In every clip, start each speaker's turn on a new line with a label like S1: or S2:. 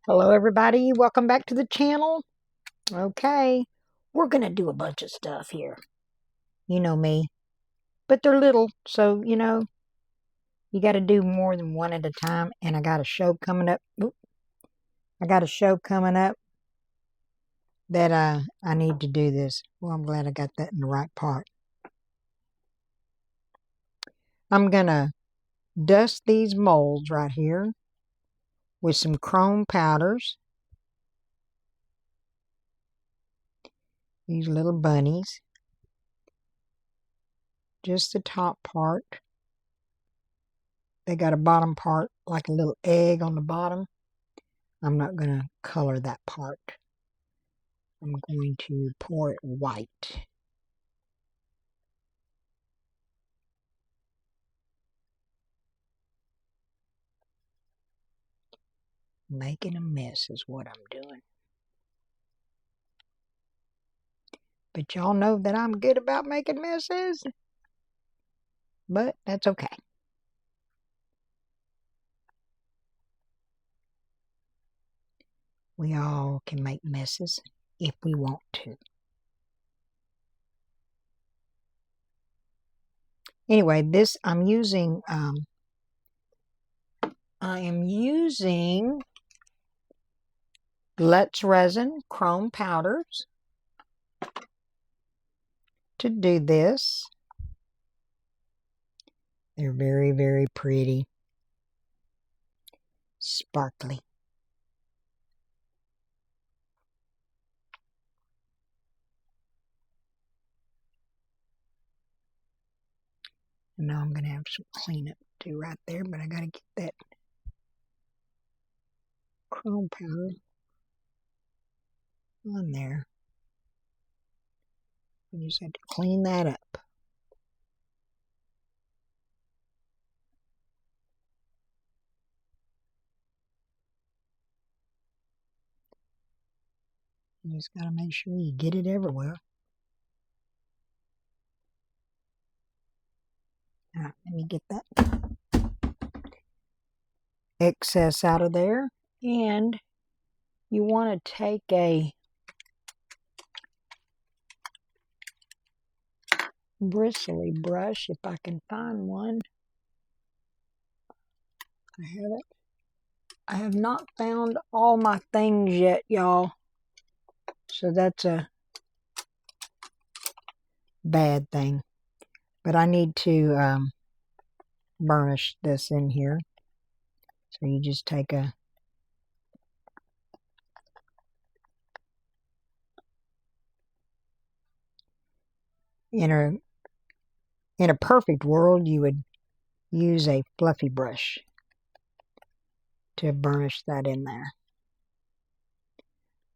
S1: Hello everybody, welcome back to the channel. Okay, we're gonna do a bunch of stuff here. You know me. But they're little, so you gotta do more than one at a time. And I got a show coming up. I got a show coming up that I need to do this. Well, I'm glad I got that in the right part. I'm gonna dust these molds right here with some chrome powders. These little bunnies. Just the top part. They got a bottom part like a little egg on the bottom. I'm not going to color that part. I'm going to pour it white. Making a mess is what I'm doing. But y'all know that I'm good about making messes. But that's okay. We all can make messes if we want to. Anyway, this I am using Resin Chrome powders to do this. They're very, very pretty. Sparkly. And now I'm going to have some cleanup to do right there, but I got to get that chrome powder on there. I just have to clean that up. You just got to make sure you get it everywhere. All right, let me get that excess out of there. And you want to take a bristly brush, if I can find one. I have it. I have not found all my things yet, y'all. So that's a bad thing. But I need to burnish this in here. So you just take a in a perfect world, you would use a fluffy brush to burnish that in there.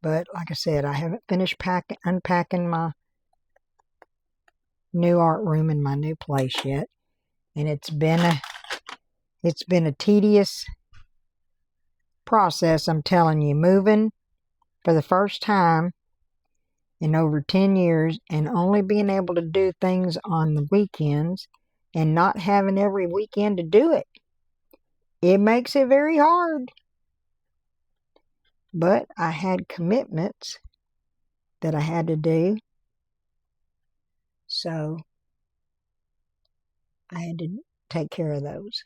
S1: But like I said, I haven't finished unpacking my new art room in my new place yet, and it's been a tedious process. I'm telling you, moving for the first time in over 10 years and only being able to do things on the weekends and not having every weekend to do it. It makes it very hard. But I had commitments that I had to do. So I had to take care of those.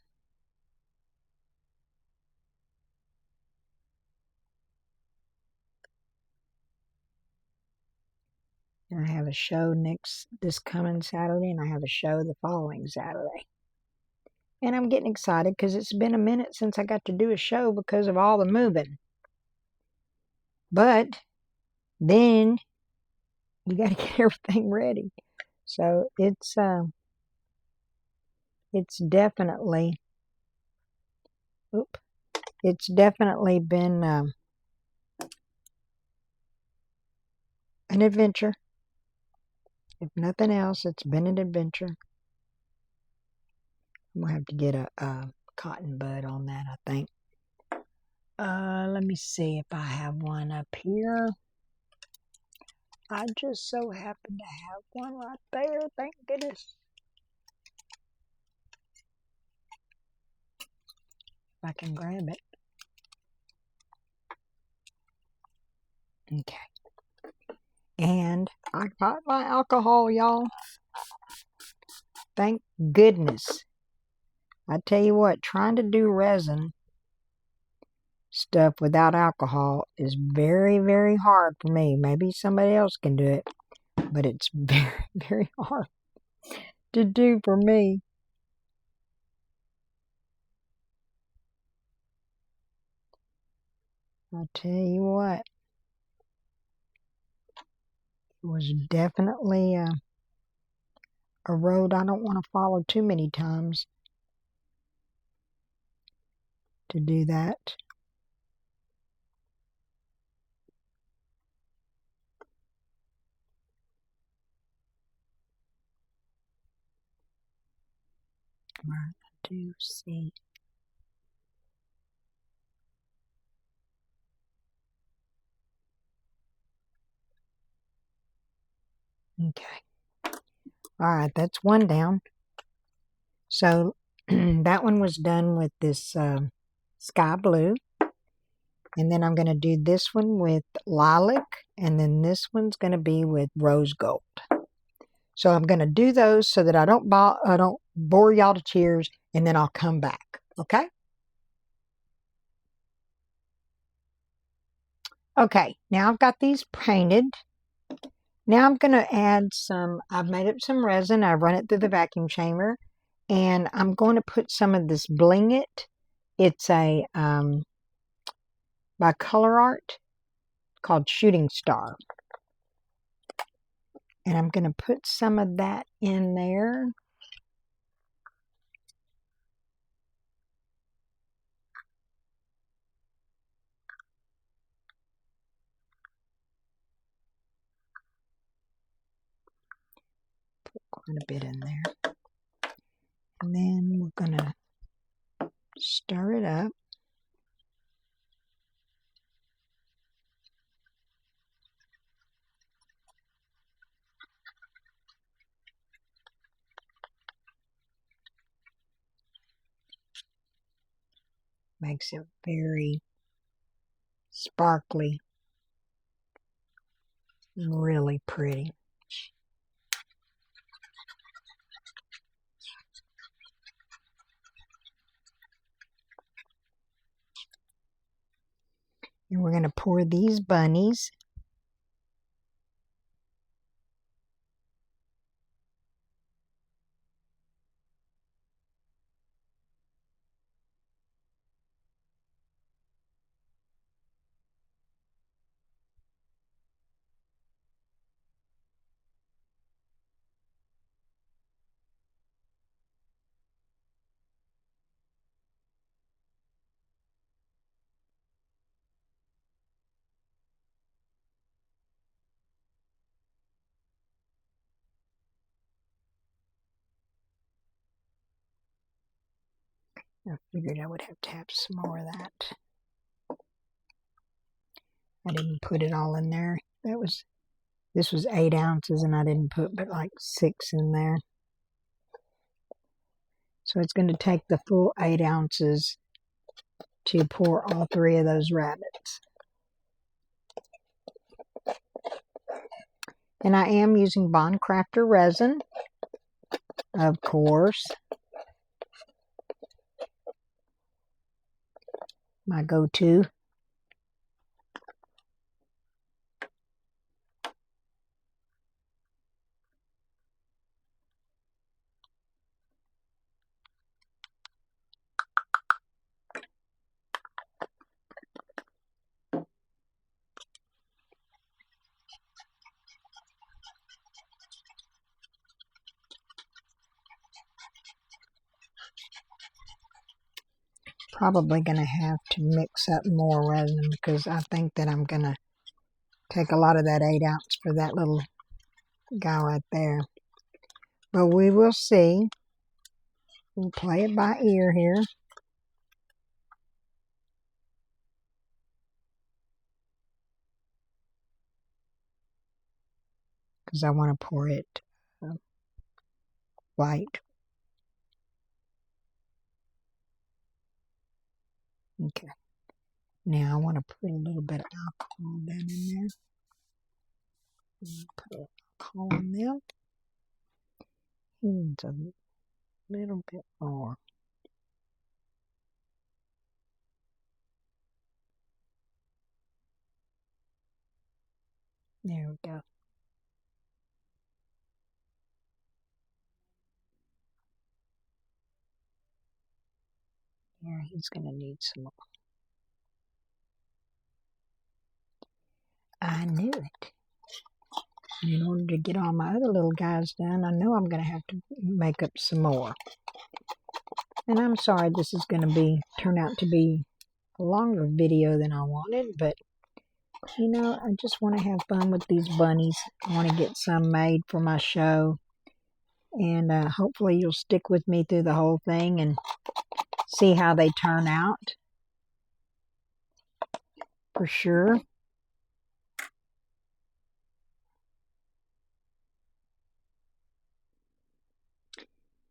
S1: And I have a show this coming Saturday, and I have a show the following Saturday. And I'm getting excited because it's been a minute since I got to do a show because of all the moving. But then you got to get everything ready. So it's definitely been an adventure. If nothing else, it's been an adventure. I'm gonna have to get a cotton bud on that, I think. Let me see if I have one up here. I just so happen to have one right there, thank goodness. If I can grab it. Okay. And I got my alcohol, y'all. Thank goodness. I tell you what, trying to do resin stuff without alcohol is very, very hard for me. Maybe somebody else can do it, but it's very, very hard to do for me. I'll tell you what, it was definitely a road I don't want to follow too many times to do that. One, two, see. Okay. All right, that's one down. So that one was done with this sky blue. And then I'm going to do this one with lilac. And then this one's going to be with rose gold. So I'm going to do those so that I don't bore y'all to tears. And then I'll come back. Okay? Okay, now I've got these painted. Now I'm going to add some, I've made up some resin. I've run it through the vacuum chamber. And I'm going to put some of this Bling It. It's a, by Color Art, called Shooting Star. And I'm going to put some of that in there. Put quite a bit in there. And then we're going to stir it up. Makes it very sparkly. Really pretty. And we're going to pour these bunnies. I figured I would have to have some more of that. I didn't put it all in there. This was 8 ounces and I didn't put but like 6 in there. So it's going to take the full 8 ounces to pour all 3 of those rabbits. And I am using BondCraftor resin, of course. My go-to. Probably going to have to mix up more resin because I think that I'm going to take a lot of that 8 ounce for that little guy right there. But we will see. We'll play it by ear here. Because I want to pour it white. Okay. Now I want to put a little bit of alcohol down in there. Put alcohol on them. Needs a little bit more. There we go. Yeah, he's going to need some more. I knew it. And in order to get all my other little guys done, I know I'm going to have to make up some more. And I'm sorry this is going to turn out to be a longer video than I wanted, but you know, I just want to have fun with these bunnies. I want to get some made for my show. And hopefully you'll stick with me through the whole thing and see how they turn out. For sure.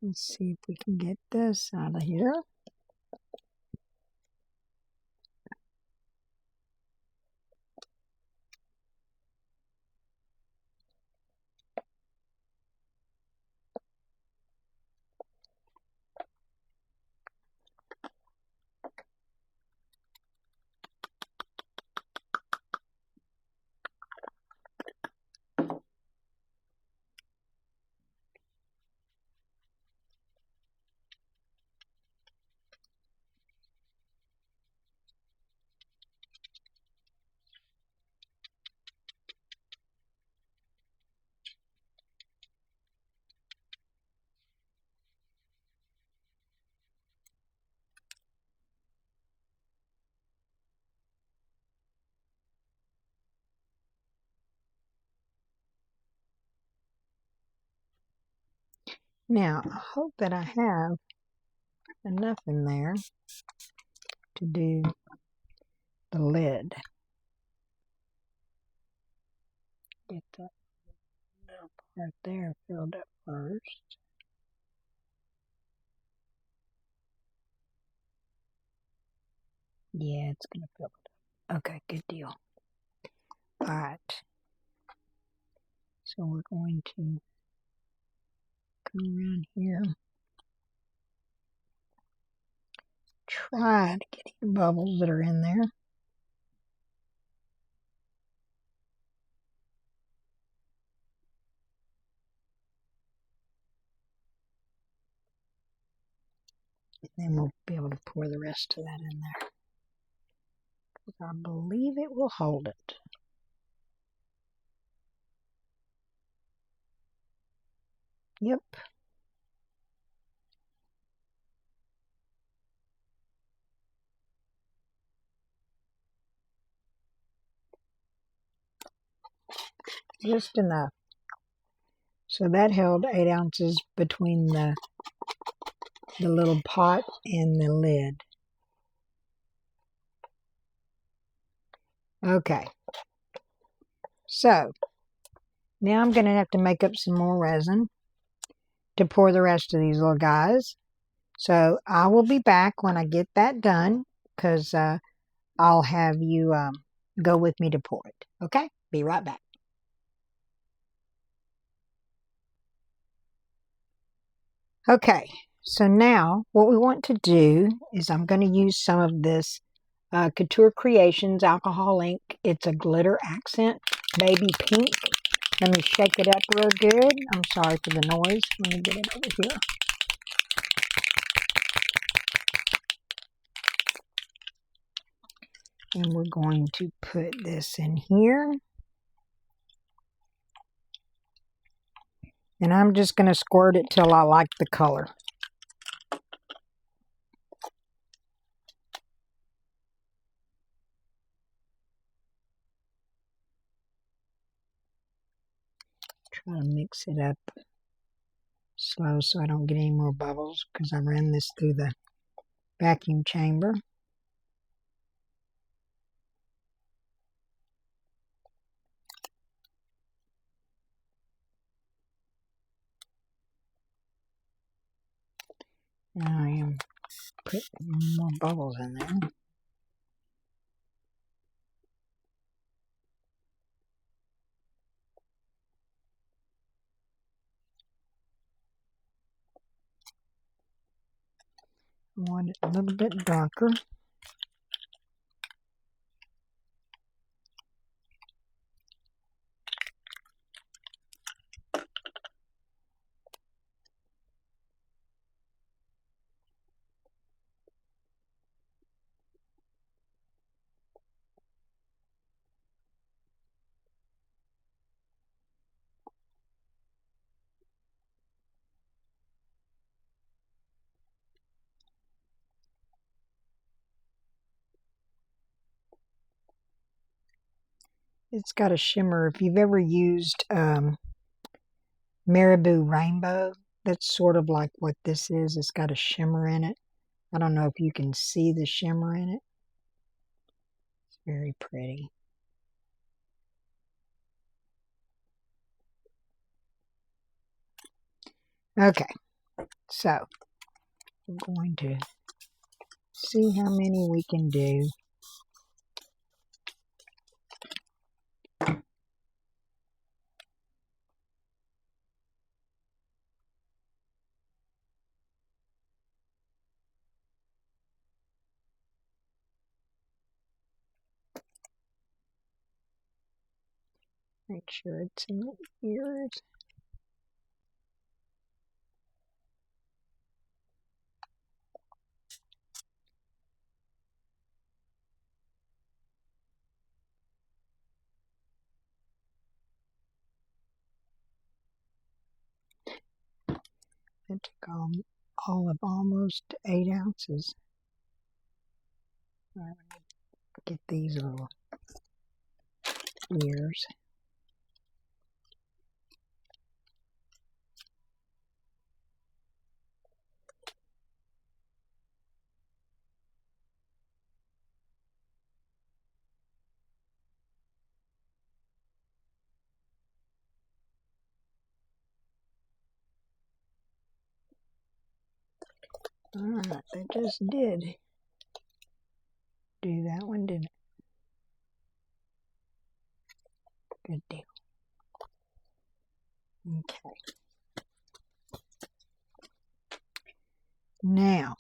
S1: Let's see if we can get this out of here. Now, I hope that I have enough in there to do the lid. Get that little part there filled up first. Yeah, it's going to fill it up. Okay, good deal. All right. So we're going to come around here. Try to get any bubbles that are in there. And then we'll be able to pour the rest of that in there. I believe it will hold it. Yep. Just enough. So that held 8 ounces between the little pot and the lid. Okay. So now I'm going to have to make up some more resin to pour the rest of these little guys. So I will be back when I get that done, because I'll have you go with me to pour it. Okay? Be right back. Okay, so now what we want to do is I'm going to use some of this Couture Creations alcohol ink. It's a glitter accent, baby pink. Let me shake it up real good. I'm sorry for the noise. Let me get it over here. And we're going to put this in here. And I'm just going to squirt it till I like the color. Try to mix it up slow so I don't get any more bubbles, because I ran this through the vacuum chamber. Now I am putting more bubbles in there. want it a little bit darker. It's got a shimmer. If you've ever used Marabou Rainbow, that's sort of like what this is. It's got a shimmer in it. I don't know if you can see the shimmer in it. It's very pretty. Okay, so we're going to see how many we can do. Make sure it's in the ears. It took all of almost 8 ounces. I'm going to get these little ears. Alright, that just did do that one, didn't it? Good deal. Okay. Now,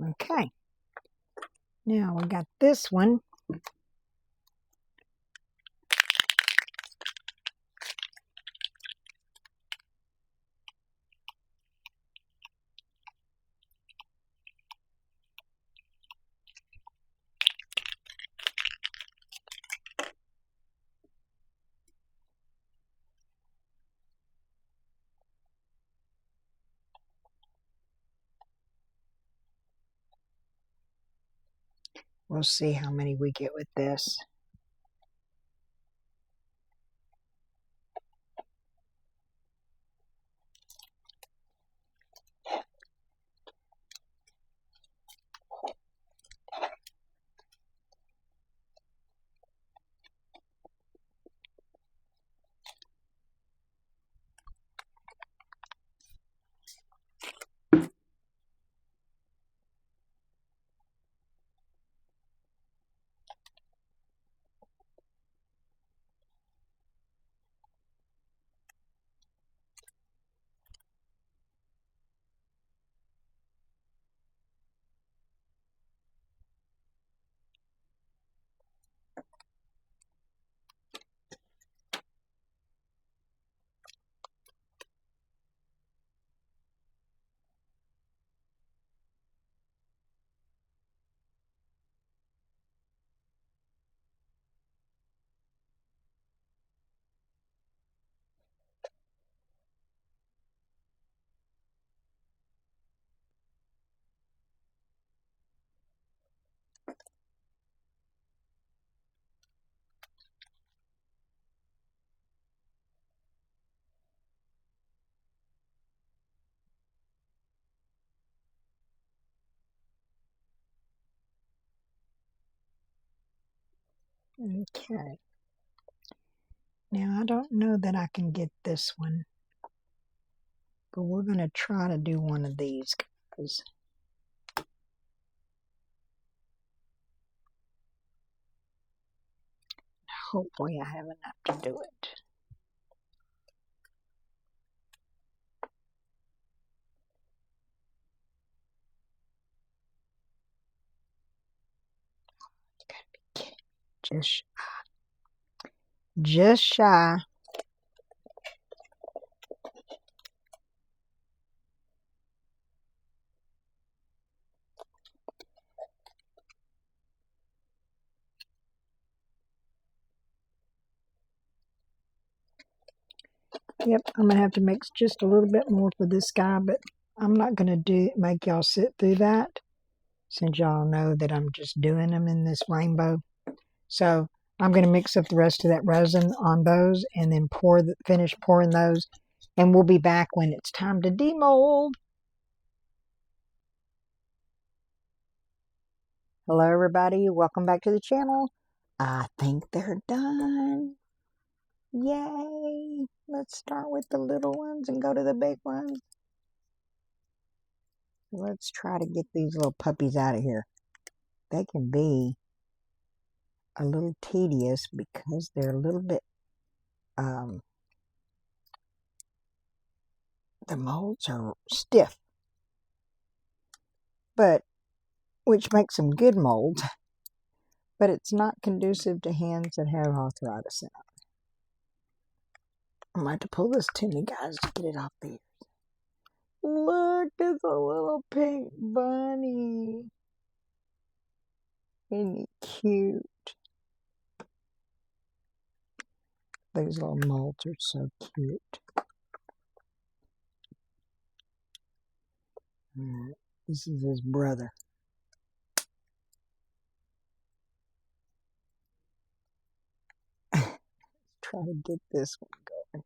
S1: okay. Now we got this one. We'll see how many we get with this. Okay. Now, I don't know that I can get this one, but we're going to try to do one of these guys. Hopefully I have enough to do it. You gotta be kidding me. Just shy. Just shy. Yep, I'm going to have to mix just a little bit more for this guy, but I'm not going to make y'all sit through that since y'all know that I'm just doing them in this rainbow. So I'm going to mix up the rest of that resin on those and then finish pouring those, and we'll be back when it's time to demold. Hello everybody, welcome back to the channel. I think they're done. Yay! Let's start with the little ones and go to the big ones. Let's try to get these little puppies out of here. They can be a little tedious because they're a little bit, the molds are stiff, but which makes them good molds, but it's not conducive to hands that have arthritis in them. I'm going to have to pull this to me, guys, to get it off the ears. Look, it's a little pink bunny. Isn't he cute? These little molds are so cute. Alright, this is his brother. Try to get this one going.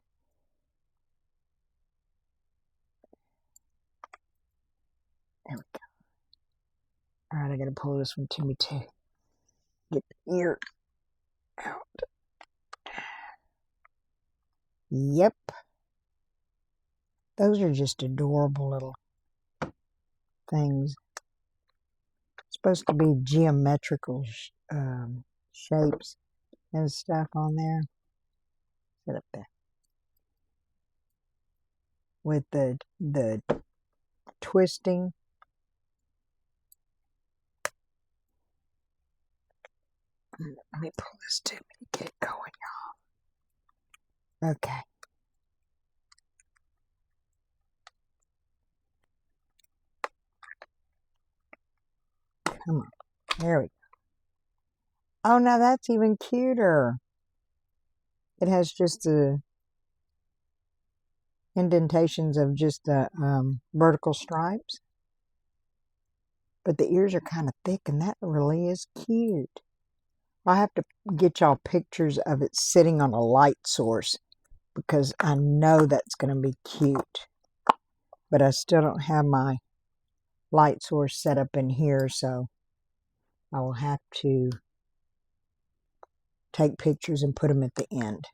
S1: There we go. Alright, I gotta pull this one to me too. Get the ear out. Yep. Those are just adorable little things. It's supposed to be geometrical shapes and stuff on there. Sit up there. With the twisting. Let me pull this to me to get it going, y'all. Okay. Come on. There we go. Oh, now that's even cuter. It has just the indentations of just the vertical stripes. But the ears are kind of thick, and that really is cute. I'll have to get y'all pictures of it sitting on a light source because I know that's going to be cute. But I still don't have my light source set up in here, so I will have to take pictures and put them at the end.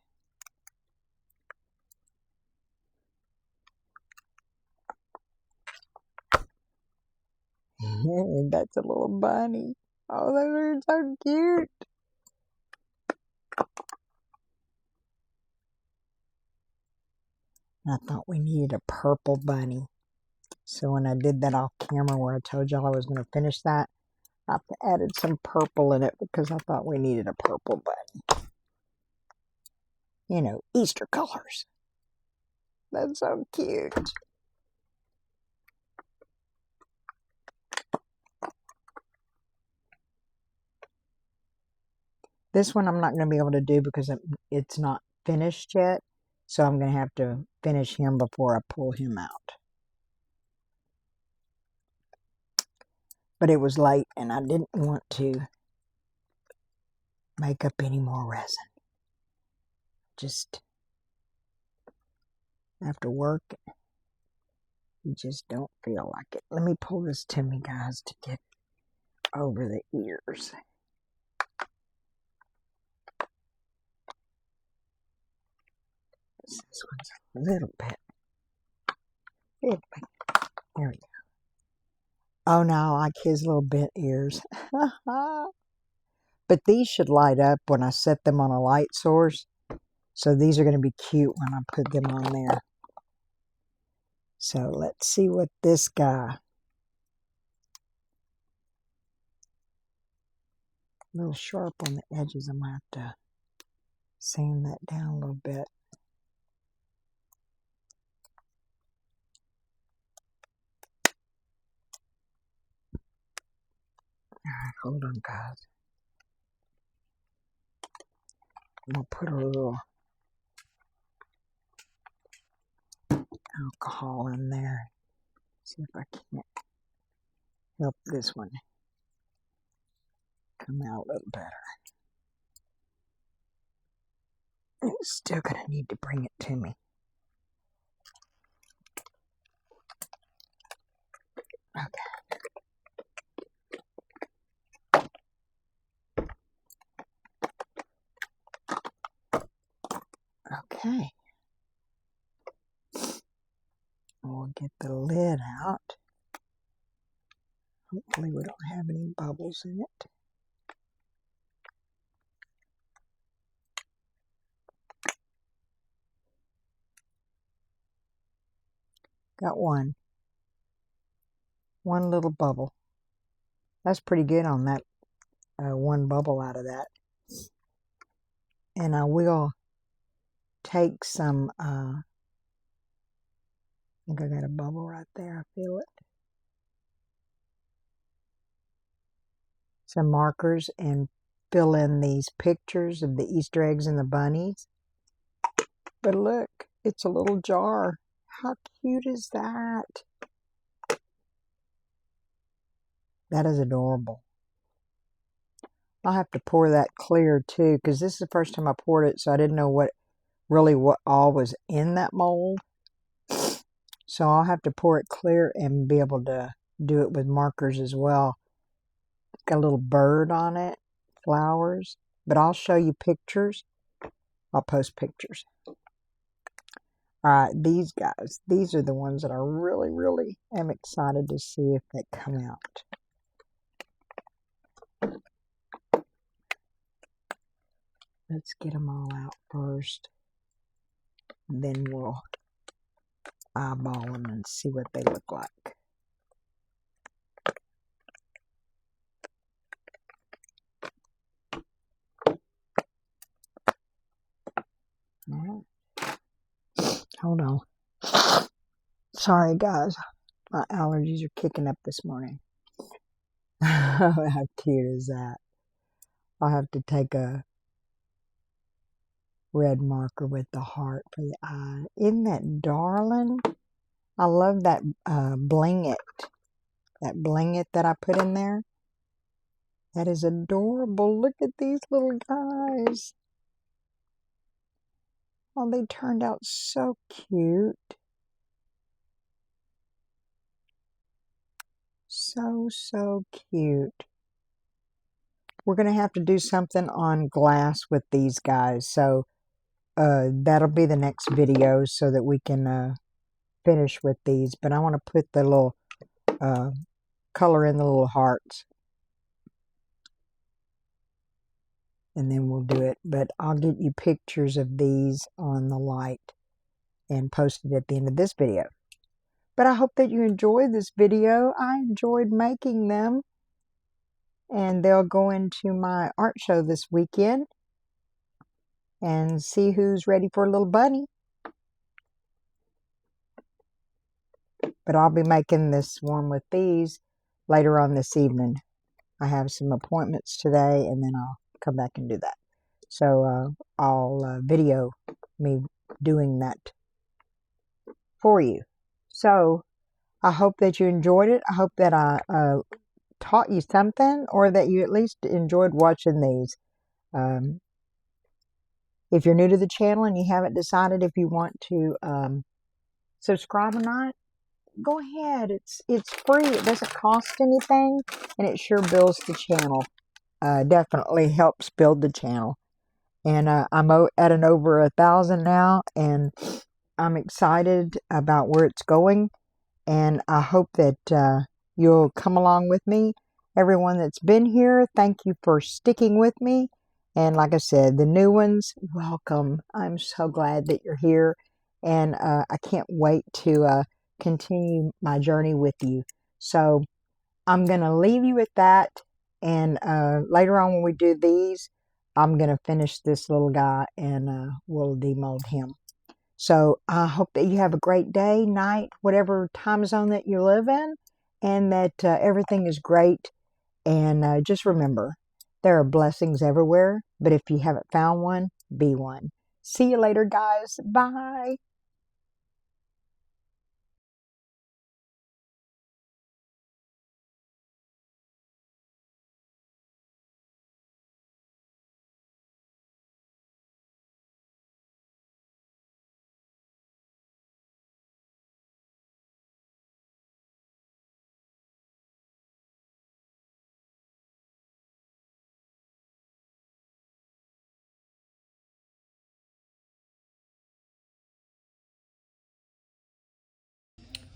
S1: And that's a little bunny. Oh, those are so cute. I thought we needed a purple bunny. So when I did that off camera where I told y'all I was going to finish that, I added some purple in it because I thought we needed a purple bunny. You know, Easter colors. That's so cute. This one I'm not going to be able to do because it's not finished yet. So I'm going to have to finish him before I pull him out. But it was late and I didn't want to make up any more resin. Just after work, you just don't feel like it. Let me pull this to me, guys, to get over the ears. A little bit. There we go. Oh, no, I like his little bent ears. But these should light up when I set them on a light source. So these are going to be cute when I put them on there. So let's see what this guy. A little sharp on the edges. I'm going to have to sand that down a little bit. Alright, hold on, guys. I'm going to put a little alcohol in there. See if I can't help this one come out a little better. It's still going to need to bring it to me. Okay. Okay. We'll get the lid out. Hopefully we don't have any bubbles in it. Got one. One little bubble. That's pretty good on that one bubble out of that. And I will take some, I think I got a bubble right there. I feel it. Some markers and fill in these pictures of the Easter eggs and the bunnies. But look, it's a little jar. How cute is that? That is adorable. I'll have to pour that clear too, because this is the first time I poured it, so I didn't know what all was in that mold. So I'll have to pour it clear and be able to do it with markers as well. Got a little bird on it, flowers, but I'll show you pictures. I'll post pictures. Alright, these guys, these are the ones that I really am excited to see if they come out. Let's get them all out first. And then we'll eyeball them and see what they look like. All right. Hold on. Sorry, guys. My allergies are kicking up this morning. How cute is that? I'll have to take a red marker with the heart for the eye. Isn't that darling? I love that bling it. That bling it that I put in there. That is adorable. Look at these little guys. Oh, they turned out so cute. So cute. We're going to have to do something on glass with these guys. So that'll be the next video so that we can finish with these. But I want to put the little color in the little hearts. And then we'll do it. But I'll get you pictures of these on the light and post it at the end of this video. But I hope that you enjoyed this video. I enjoyed making them. And they'll go into my art show this weekend. And see who's ready for a little bunny. But I'll be making this one with these later on this evening. I have some appointments today, and then I'll come back and do that. So I'll video me doing that for you. So I hope that you enjoyed it. I hope that I taught you something, or that you at least enjoyed watching these. If you're new to the channel and you haven't decided if you want to subscribe or not, go ahead. It's free. It doesn't cost anything, and it sure builds the channel. Definitely helps build the channel. And I'm at over 1,000 now, and I'm excited about where it's going, and I hope that you'll come along with me. Everyone that's been here, thank you for sticking with me. And like I said, the new ones, welcome. I'm so glad that you're here, and I can't wait to continue my journey with you. So I'm going to leave you with that, and later on when we do these, I'm going to finish this little guy, and we'll demold him. So I hope that you have a great day, night, whatever time zone that you live in, and that everything is great. And just remember, there are blessings everywhere, but if you haven't found one, be one. See you later, guys. Bye.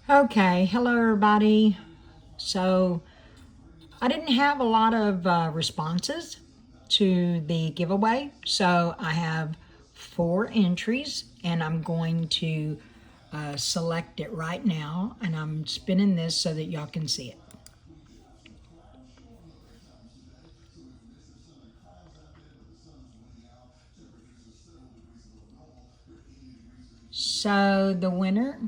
S1: Okay, hello everybody. So I didn't have a lot of responses to the giveaway, so I have 4 entries, and I'm going to select it right now, and I'm spinning this so that y'all can see it. So the winner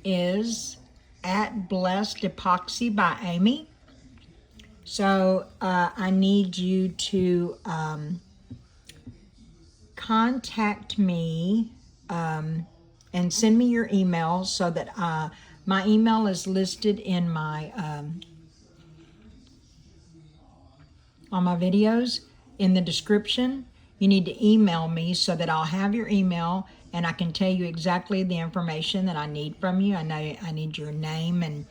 S1: is at Blessed Epoxy by Amy. So I need you to contact me and send me your email so that my email is listed in my on my videos in the description. You need to email me so that I'll have your email and I can tell you exactly the information that I need from you. I know I need your name and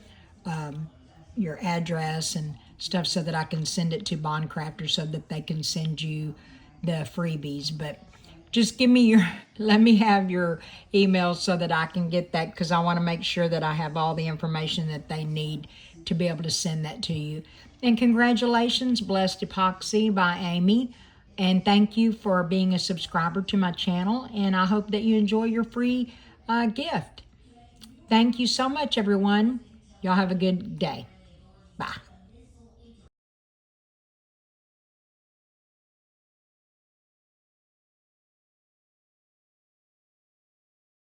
S1: your address and stuff so that I can send it to BondCrafter so that they can send you the freebies. But just give me your, let me have your email so that I can get that, because I want to make sure that I have all the information that they need to be able to send that to you. And congratulations, Blessed Epoxy by Amy. And thank you for being a subscriber to my channel. And I hope that you enjoy your free gift. Thank you so much, everyone. Y'all have a good day. Bye.